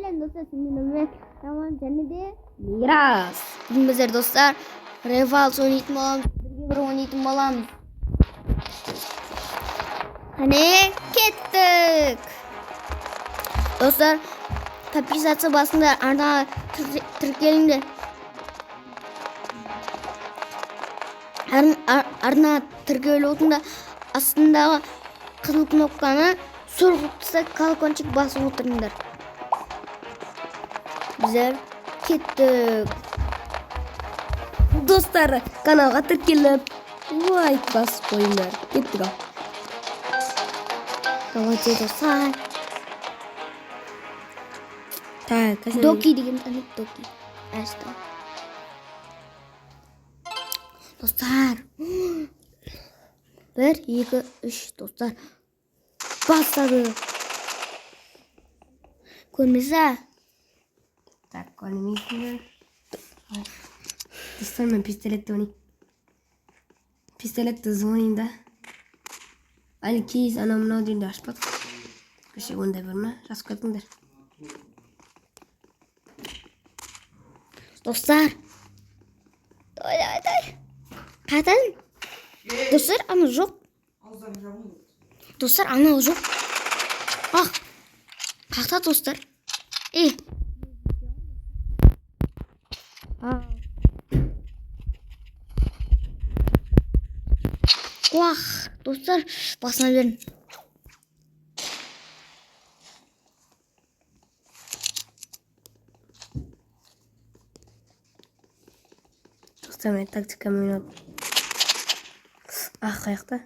Selam dostlar, şimdi ben tamam cennete miras. Bilmezler dostlar. Refals oynayıp olalım. Bir oynayıp olalım. Hani kettik. Dostlar tapizatsa basında arda Türkiye'nin Arna Türkiye'li olduğunda aslında kızıl noktanı sorgutsa kalkonçuk basıp otururlar. Bizler kettik. Dostlar kanalga tirkelip like basıp koyunlar. Kettik al. Давайте достар. Так, Доки деген тани доки. Аста. Достар. 1 2 3 достар. Бастады. Көрмесе. Так, көрмейсіңдер. Достар, мен пистолетті ойнайын. Пистолетті ойнайын да. Әлі кейіз ана мынау дейінде ашпадық. Кеше ондай бар ма? Жазып кетіңдер. Достар. Дай. Қайтан? Достар, ана жоқ. Достар, ана жоқ. Ах. Қақта достар. Вах, достар, басына берін. Достар, мен тактикамı ойнадым. Ақ қаяқта.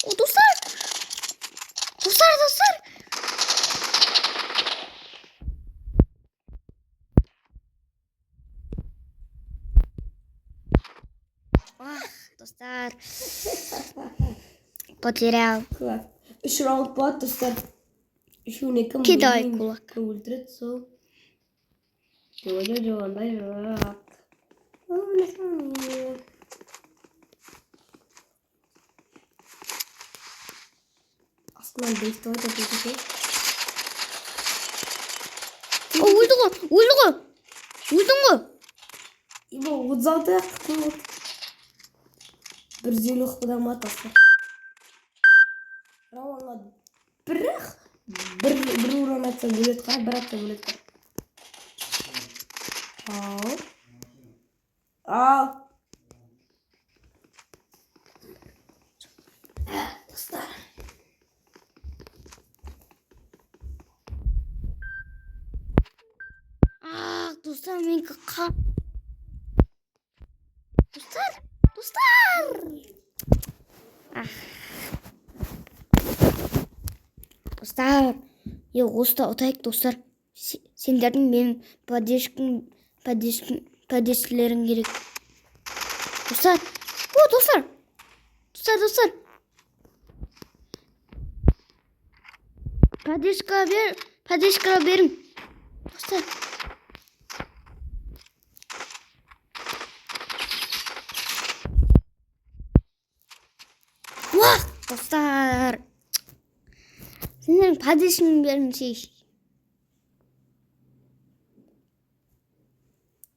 Достар. Ах, достар. Потерял. Үш раунд болады, достар. Үшеуіне кім Кидай кулак. кім өлтіреді, сол. Жоқ, андай жоқ. Астынан бейсті ойда бейсті. Өлдің ғой. Ибо 36 қытын болды. 150 қыдан матасы. Рауанға бір урон атса бөлет қара, бір атса бөлет қара. Ал. Достар. Достар, мен қа... Достар! Достар, осыда ұтайық, достар. Сендердің менің поддержкілерің керек. Достар! Достар! Поддержка берің. Достар! Вах, достар! Сендердің поддержкің берің шеш.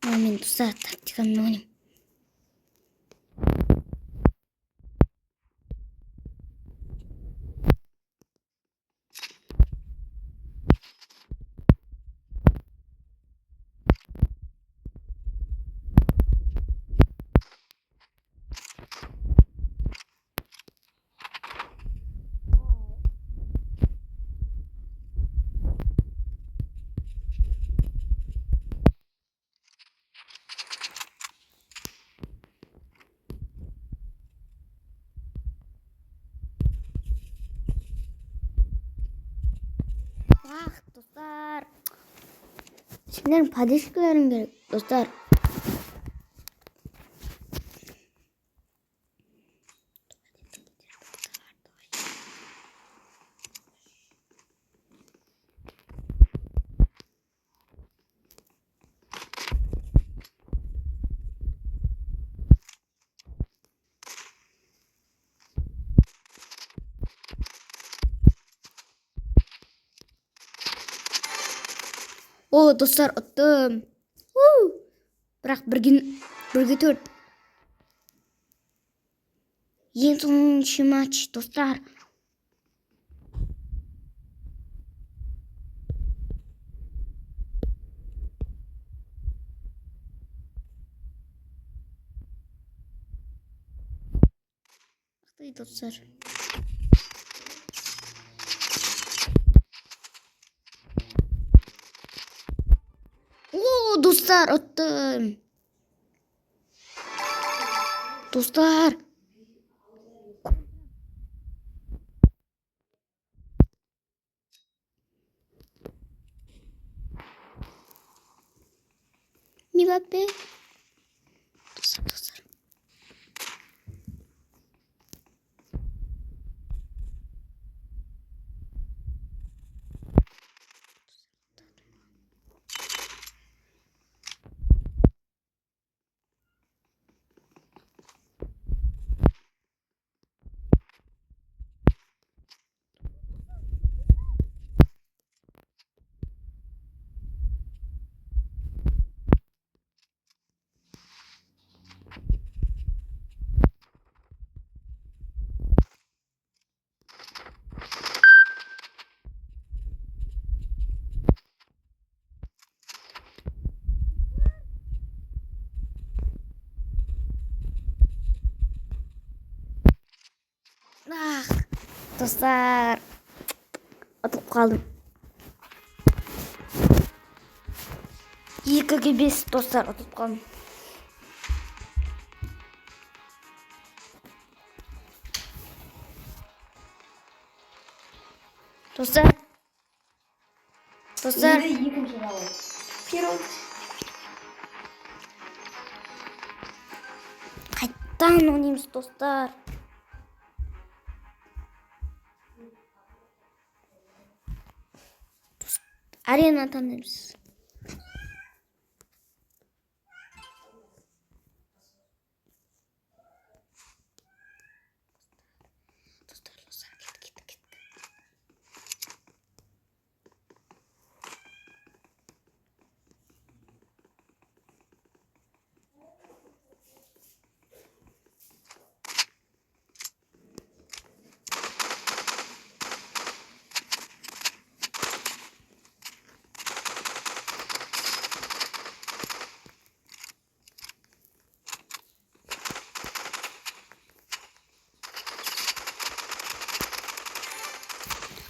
Мен достар тактикамды ойнайым. Ах, достар. Сендердің поддержкілерің керек, достар. О, достар ұттым. Бірақ бірге төрт. Ең соңғы матч, достар. Ақтай, достар. О, достар, ұттым. Достар. Мбаппе. Достар. Достар. Ұтып қалдым. 2-5, достар, ұтып қалдым. Достар. Екінші раунд. Первый. Қайттан ойнаймыз, достар. Арена таңдаймыз. Достар, кет.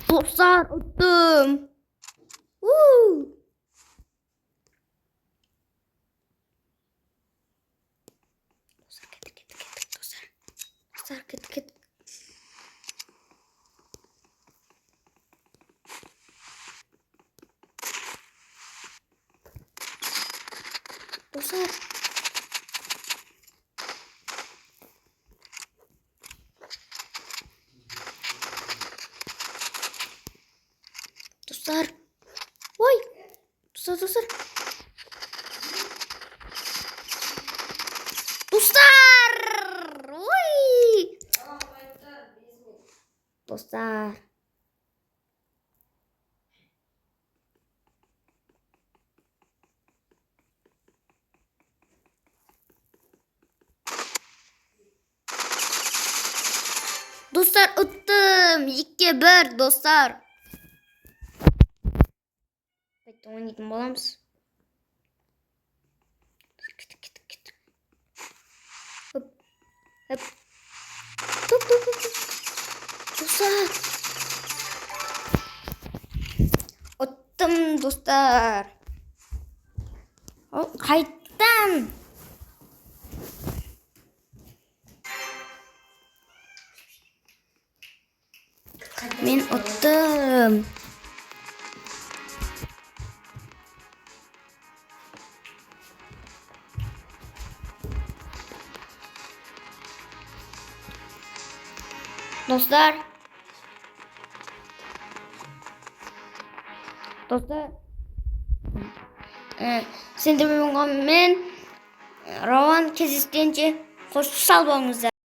Dostlar, ұттым. Dostlar, kет. Dostlar. Dostlar. Ой. Dostlar. Dostlar. Ой. Dostlar. Dostlar, ұттым. 2-1, достар. Қайтта ойнайтын боламыз. Кет. Хоп. Достар. Ұттым, достар. Қайттан. Мен ұттым. Dostlar. Сендермен Рауан кездескенше қош сау болыңыздар.